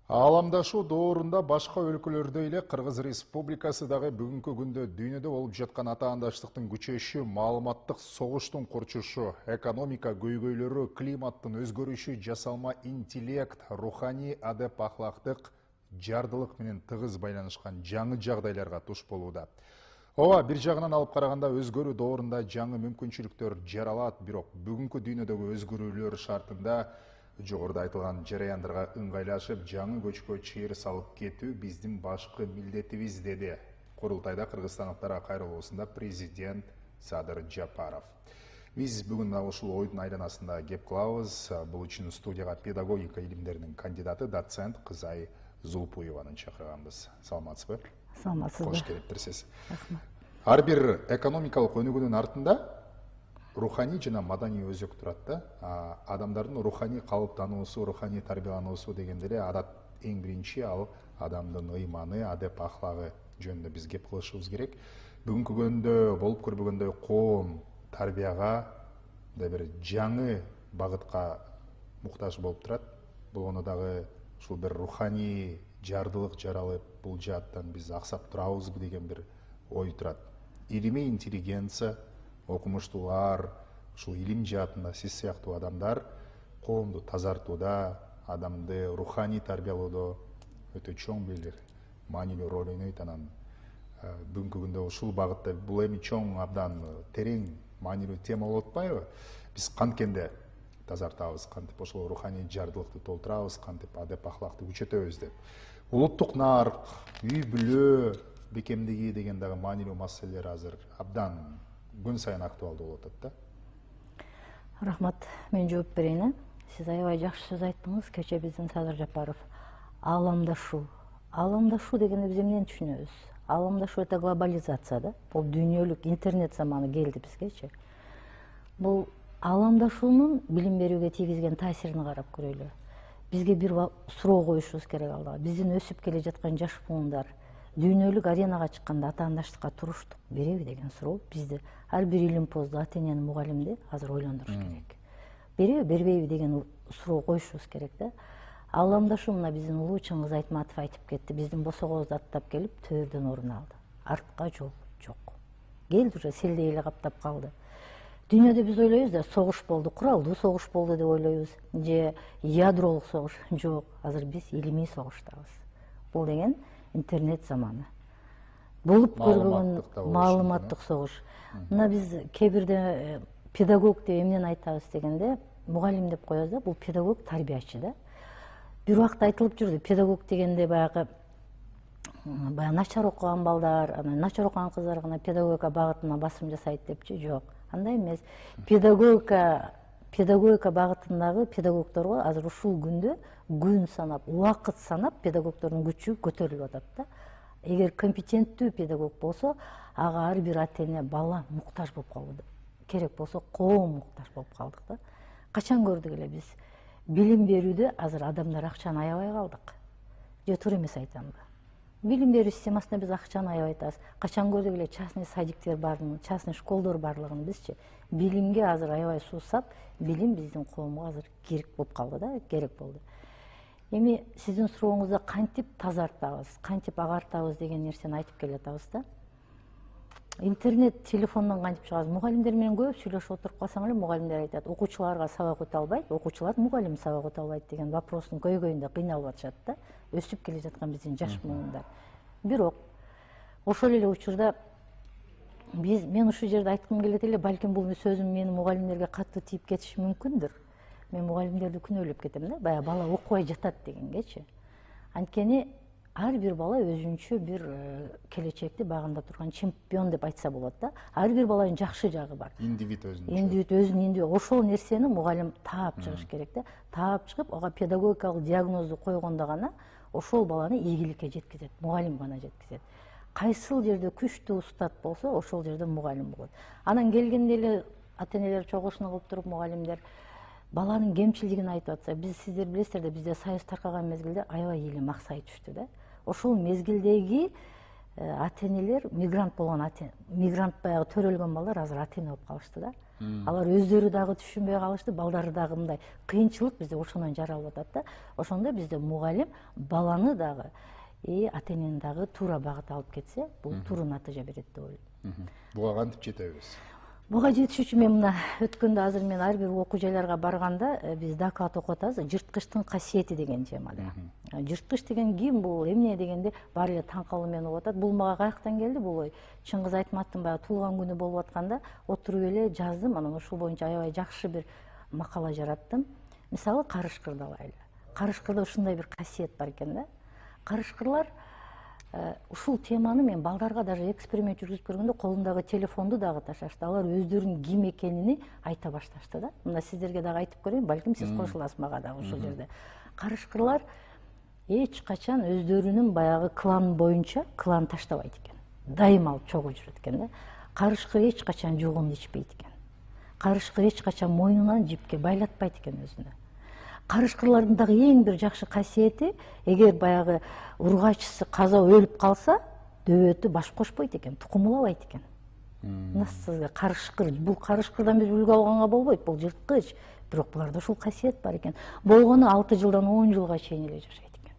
Ааламдашуу доорунда башка өлкөлөрдө эле Кыргыз Республикасы дагы бүгүнкү күндө дүйнөдө болуп жаткан атаандаштыктын күчөшү, маалыматтык согуштун курчушу, экономика көйгөйлөрү, климаттын өзгөрүшү, жасалма интеллект, руханий адеп ахлактык жардылык менен тыгыз байланышкан жаңы жагдайларга туш болууда. Ооба, бир жагынан алып караганда өзгөрүү доорунда жаңы мүмкүнчүлүктөр жаралат, бирок бүгүнкү дүйнөдөгү өзгөрүүлөр шартында жогоруда айтылган жараяндарга ыңгайлашып, жаңы көчкө чыйыр салып кетүү биздин башкы милдетибиз, деди курултайда кыргызстандыктар кайрылуусунда президент Садыр Жапаров. Биз бүгүн ушул ойдун айланасында кеп кылабыз. Бул үчүн студияга педагогика илимдеринин кандидаты, доцент Кызай Зулпуеваны чакырганбыз. Саламатсызбы? Саламатсызбы. Кош келиптирсиз. Рахмат. Ар бир экономикалык өнүгүүнүн артында руханий жана маданий өзөк турат да. Адамдардын руханий калыптануусу, руханий тарбиялануусу дегенде эле адат эң биринчи ал адамдын ыйманы, адеп ахлагы жөнүндө биз кеп кылышыбыз керек. Бүгүнкү күндө болуп көрбөгөндөй коом тарбияга да бир жаңы багытка муктаж болуп турат. Болгону дагы ушул бир руханий жардылык жаралып, бул жааттан биз аксап турабызбы деген бир ой турат. Илимий интеллигенция, окумуштуулар, ушул илим жаатында сиз сыяктуу адамдар коомду тазартууда, адамды руханий тарбиялоодо өтө чоң бир маанилүү роль ойнойт. Анан бүгүнкү күндө ушул багытта бул эми чоң, абдан терең, маанилүү тема болуп атпайбы? Биз канткенде тазартабыз, кантип ошол руханий жардылыкты толтурабыз, кантип адеп ахлакты күчөтөбүз деп. Улуттук нарк, үй бүлө бекемдиги деген дагы маанилүү маселелер азыр абдан күн сайын актуалдуу болуп атат да. Рахмат, мен жооп берейин. Сиз аябай жакшы сөз айттыңыз. Кече биздин Садыр Жапаров ааламдашуу. Ааламдашуу дегенди биз эмнени түшүнөбүз? Ааламдашуу это глобализация да. Бул дүйнөлүк интернет заманы келди бизгечи. Бул ааламдашуунун билим берүүгө тийгизген таасирин карап көрөлү. Бизге бир суроо коюшубуз керек алдыга. Биздин өсүп келе жаткан жаш буундар дүйнөлүк аренага чыкканда атаандаштыкка туруштук береби деген суроо бизди, ар бир илимпозду, ата энени, мугалимди азыр ойлондуруш керек. Береби, бербейби деген суроо коюшубуз керек да. Ааламдашуу мына биздин улуучун Кыз Айтматов айтып кетти. Биздин босогобузду аттап келип төбөрдөн орун алды. Артка жол жок. Келди уже селдей эле каптап калды. Дүйнөдө биз ойлойбуз да, согуш болду, куралдуу согуш болду деп ойлойбуз, же ядролук согуш. Жок, азыр биз илимий согуштабыз. Бул деген интернет заманы. Болуп көрбөгөн маалыматтык согуш. Мына биз кээ бирде педагог деп эмнени айтабыз дегенде, мугалим деп коебуз да, бул педагог тарбиячы да. Бир убакта айтылып жүрдү, педагог дегенде баягы начар окуган балдар, анан начар окуган кыздар гана педагогика багытына басым жасайт депчи. Жок, андай эмес. Педагогика багытындагы педагогдорго азыр ушул күндө күн санап, убакыт санап педагогдордун күчү көтөрүлүп атат да. Эгер компетенттүү педагог болсо, ага ар бир ата эне, бала муктаж болуп калды. Керек болсо коом муктаж болуп калдык да. Качан көрдүк эле биз билим берүүдө азыр адамдар акчаны аябай калдык. Же туура эмес айтамбы? Билим берүү системасында биз акчаны аябай атабыз. Качан көрдүк эле частный садиктер барын, частный школдор барлыгын бизчи. Билимге азыр аябай суусап, билим биздин коомго азыр керек болуп калды да, керек болду. Эми сиздин сурооңузда кантип тазартабыз, кантип агартабыз деген нерсени айтып келатабыз да. Интернет, телефондон кантип чыгабыз? Мугалимдер менен көп сүйлөшүп отуруп калсаң эле, мугалимдер айтат, окуучуларга сабак өтө албайт, окуучулар мугалим сабак өтө албайт деген вопростун көйгөйүндө кыйналып атышат да. Өсүп келе жаткан биздин жаш буундар. Бирок ошол эле учурда мен ушул жерде айткым келет эле, балким бул сөзүм менин мугалимдерге катуу тийип кетиши мүмкүндүр. Мен мугалимдерди күнөөлөп кетем да, баягы бала окубай жатат дегенгечи. Анткени ар бир бала өзүнчө бир келечекти багында турган чемпион деп айтса болот да. Ар бир баланын жакшы жагы бар. Индивид өзүнчө. Индивид өзүнүн ошол нерсени мугалим таап чыгыш керек да. Таап чыгып, ага педагогикалык диагнозду койгондо гана ошол баланы ийгиликке жеткизет, мугалим гана жеткизет. Кайсыл жерде күчтүү устат болсо, ошол жерде мугалим болот. Анан келгенде эле ата энелер чогулушуна кылып туруп мугалимдер баланын кемчилигин айтып атса, биз сиздер билесиздер да, бизде союз таркаган мезгилде аябай эле максай түштү да. Ошол мезгилдеги ата энелер мигрант болгон мигрант баягы төрөлгөн балдар азыр ата эне болуп калышты да. Алар өздөрү дагы түшүнбөй калышты, балдары дагы мындай кыйынчылык бізде ошондон жаралып атат да. Ошондо бизде мугалим баланы дагы ата энени дагы туура багыт алып кетсе, бул туура натыйжа берет деп ойлойм. Буга кантип жетебиз? Буга жетиш үчүн мен мына өткөндө азыр мен ар бир окуу жайларга барганда биз доклад окуп атабыз, жырткычтын касиети деген темада. Жырткыч деген ким, бул эмне дегенде баары эле таң калуу менен угуп атат. Бул мага каяктан келди бул ой? Чыңгыз Айтматтын баягы туулган күнү болуп атканда отуруп эле жаздым, анан ушул боюнча аябай жакшы бир макала жараттым. Мисалы, карышкырды алайлы. Карышкырда ушундай бир касиет бар экен да. Карышкырлар ушул теманы мен балдарга даже эксперимент жүргүзүп көргөндө колундагы телефонду дагы ташашты. Алар өздөрүнүн ким экенин айта башташты да. Мына сиздерге дагы айтып көрөйүн, балким сиз кошуласыз мага дагы ушул жерде. Карышкырлар эч качан өздөрүнүн баягы клан боюнча клан таштабайт экен. Дайыма алып чогуу жүрөт экен да. Карышкыр эч качан жугунду ичпейт экен. Карышкыр эч качан мойнунан жипке байлатпайт экен өзүнө. Карышкырлардын дагы эң бир жакшы касиети, эгер баягы ургачысы каза өлүп калса, дөбөтү баш кошпойт экен, тукумулабайт экен. Мына сизге карышкыр, бул карышкырдан биз үлгү алганга болбойт, бул жырткыч. Бирок буларда ушул касиет бар экен. Болгону 6 жылдан 10 жылга чейин эле жашайт экен.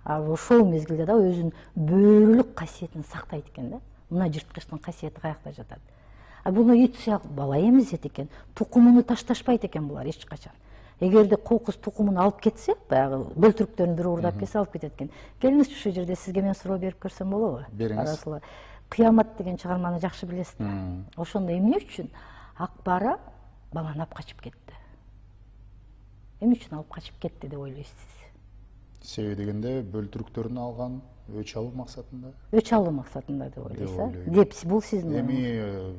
Ал ошол мезгилде да өзүнүн бөөрүлүк касиетин сактайт экен да. Мына жырткычтын касиети каякта жатат. Буну ит сыяктуу бала эмизет экен, тукумуну ташташпайт экен булар эч качан. Эгерде кокус тукумун алып кетсе, баягы бөлтүрүктөрдүн бири уурдап кетсе алып кетет экен. Келиңизчи ушул жерде сизге мен суроо берип көрсөм болобу? Бериңиз. Кыямат деген чыгарманы жакшы билесиз да. Ошондо эмне үчүн ак бара баланы алып качып кетти? Эмне үчүн алып качып кетти деп ойлойсуз? Себеби дегенде бөлтүрүктөрүн алган өч алуу максатында. Өч алуу максатында деп ойлойсуз, деп бул сиздин. Эми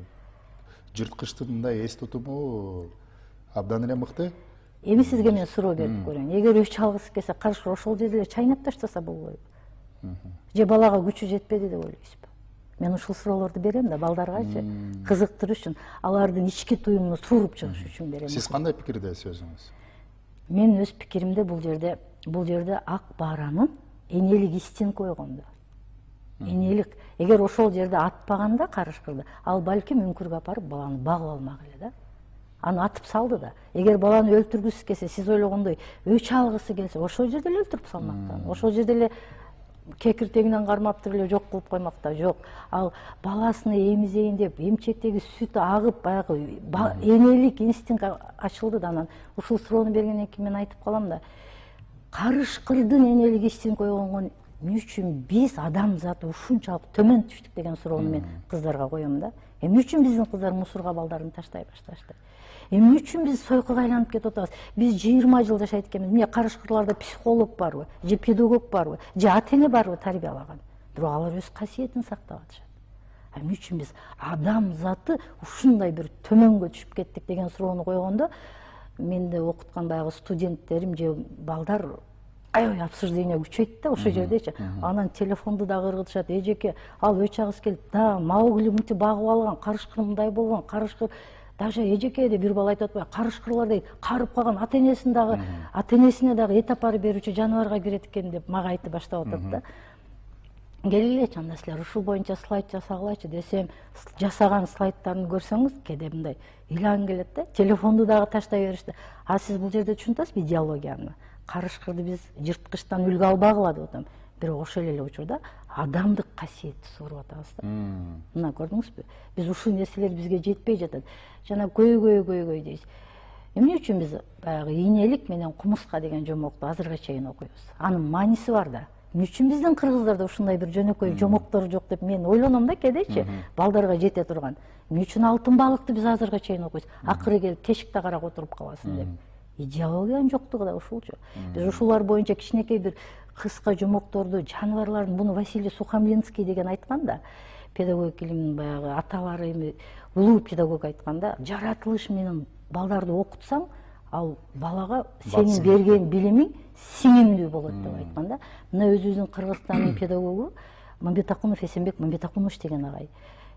жырткычтын мындай эс тутуму абдан эле мыкты. Эми сизге мен суроо берип көрөйүн. Эгер өч алгысы келсе, карышкыр ошол жерде эле чайнап таштаса болбойбу? Же балага күчү жетпеди деп ойлойсузбу? Мен ушул суроолорду берем да балдаргачы, кызыктырыш үчүн, алардын ички туюмун сууруп чыгыш үчүн берем. Сиз кандай пикирдесиз өзүңүз? Мен өз пикиримде бул жерде ак бааранын энелик инстинкт койгондо. Энелик, эгер ошол жерде атпаганда карышкырды, ал балким үңкүргө апарып баланы багып алмак эле да. Аны атып салды да. Эгер баланы өлтүргүсү келсе, сиз ойлогондой өч алгысы келсе, ошол жерде эле өлтүрүп салмактан. Ошол жерде эле кекиртегинен кармап туруп эле жок кылып коймакта. Жок. Ал баласыны эмизейин деп, эмчектеги сүт агып, баягы энелик инстинкт ачылды да. Анан ушул суроону бергенден кийин мен айтып калам да. Карышкырдын энелик инстинкт койгонгон эмне үчүн биз адам заты ушунчалык төмөн түштүк деген суроону мен кыздарга коем да. Эмне үчүн биздин кыздар мусорго балдарын таштай башташты? Эмне үчүн биз сойкуга айланып кетип атабыз? Биз 20 жыл жашайт экенбиз. Эмне карышкырларда психолог барбы, же педагог барбы, же ата эне барбы тарбиялаган? Бирок алар өз касиетин сактап атышат. Эмне үчүн биз адам заты ушундай бир төмөнгө түшүп кеттик деген суроону койгондо, менде окуткан баягы студенттерим же балдар аябай обсуждение күчөйт да ошол жердечи. Анан телефонду дагы ыргытышат. Эжеке, ал өч агыс келип, да, Маугли мынтип багып алган, карышкыр мындай болгон, карышкыр даже эжеке деп бир бала айтып атпайбы, карышкырлар дейт, карып калган ата энесине дагы эт апарып берүүчү жаныбарга кирет экен деп мага айтып баштап атат да. Келгилечи анда силер ушул боюнча слайд жасагылачы десем, жасаган слайдтарын көрсөңүз, кээде мындай ыйлан келет да, телефонду дагы таштай беришти. А сиз бул жерде түшүнүп атасызбы идеологияны? Карышкырды биз жырткычтан үлгү албагыла деп атам. Бирок ошол эле учурда адамдык касиетти сууруп атабыз да. Мына көрдүңүзбү? Биз ушул нерселер бизге жетпей жатат. Жана көйгөй дейсиз. Эмне үчүн биз баягы ийнелик менен кумуска деген жомокту азырга чейин окуйбуз? Анын мааниси бар да. Эмне үчүн биздин кыргыздарда ушундай бир жөнөкөй жомоктор жок деп мен ойлоном да кээдечи, балдарга жете турган. Эмне үчүн алтын балыкты биз азырга чейин окуйбуз? Акыры келип тешикте карап отуруп каласың деп. Идеологиянын жоктугу да ушулчу. Биз ушулар боюнча кичинекей бир кыска жомокторду, жаныбарлардын, буну Василий Сухомлинский деген айткан да, педагогик илимдин баягы аталары эми улуу педагог айткан да, жаратылыш менен балдарды окутсаң, ал балага сенин берген билимиң сиңимдүү болот деп айткан да. Мына өзүбүздүн Кыргызстандын педагогу Мамбетакунов Эсенбек Мамбетакунович деген агай,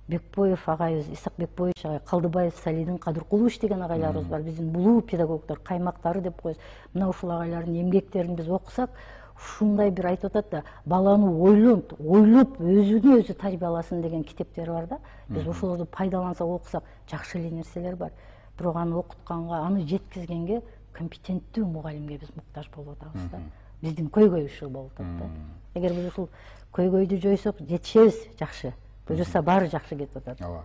Бекбоев агайыбыз, Исак Бекбоевич агай, Калдыбаев Салидин Кадыркулович деген агайларыбыз бар. Биздин улуу педагогдор, каймактары деп коебуз. Мына ушул агайлардын эмгектерин биз окусак, ушундай бир айтып атат да, баланы ойлоп өзүнө өзү тарбияласын деген китептер бар да. Биз ошолорду пайдалансак, окусак жакшы эле нерселер бар. Бирок аны окутканга, аны жеткизгенге компетенттүү мугалимге биз муктаж болуп атабыз да. Биздин көйгөй ушул болуп атат да. Эгер биз ушул көйгөйдү жойсок, жетишебиз жакшы. Буюрса баары жакшы кетип атат. Ооба.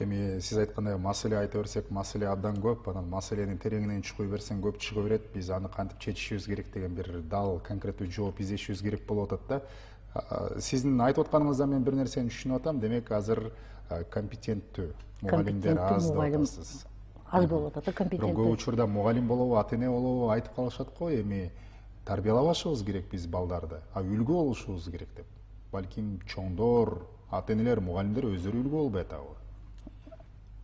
Эми сиз айткандай маселе айта берсек, маселе абдан көп. Анан маселенин тереңинен чукуй берсең көп чыга берет. Биз аны кантип чечишибиз керек деген бир дал конкреттүү жооп издешибиз керек болуп атат да. Сиздин айтып атканыңыздан мен бир нерсени түшүнүп атам. Демек азыр компетенттүү мугалимдер аз деп атасыз. Аз болуп атат, компетенттүү. Көп учурда мугалим болобу, ата эне болобу айтып калышат го, эми тарбиялабашыбыз керек биз балдарды, үлгү болушубуз керек деп. Балким чоңдор, ата энелер, мугалимдер өздөрү үлгү болбой атабы?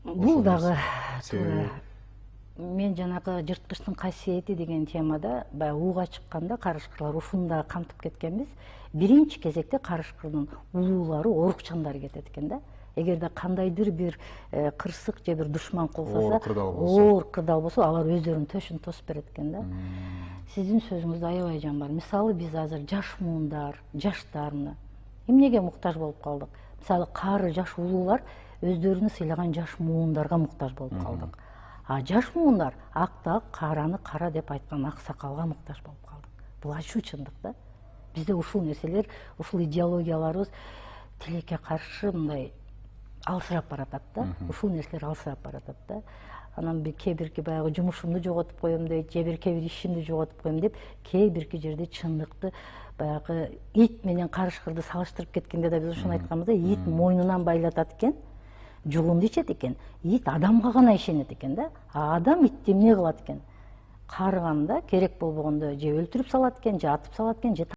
Бул дагы туура. Мен жанагы жырткычтын касиети деген темада баягы ууга чыкканда карышкырлар ушуну да камтып кеткенбиз. Биринчи кезекте карышкырдын улуулары, орукчандары кетет экен да. Эгерде кандайдыр бир кырсык же бир душман колсоса, оор кырдал болсо, алар өздөрүнүн төшүн тосуп берет экен да. Сиздин сөзүңүздө аябай жан бар. Мисалы биз азыр жаш муундар, жаштарны эмнеге муктаж болуп калдык? Мисалы кары жаш улуулар өздөрүнү сыйлаган жаш муундарга муктаж болуп калдык. А жаш муундар акты караны кара деп айткан аксакалга муктаж болуп калдык. Бул ачуу чындык да. Бизде ушул нерселер, ушул идеологияларыбыз тилекке каршы мындай алсырап баратат да. Ушул нерселер алсырап баратат да. Анан кээ бирки баягы жумушумду жоготуп коем дейт, же бир кээ бир ишимди жоготуп коем деп, кээ бирки жерде чындыкты баягы ит менен карышкырды салыштырып кеткенде да биз ушуну айтканбыз да, ит мойнунан байлатат экен, жугунду ичет экен, ит адамга гана ишенет экен да. А адам итти эмне кылат экен? Карыганда керек болбогондо же өлтүрүп салат экен, же атып салат экен, же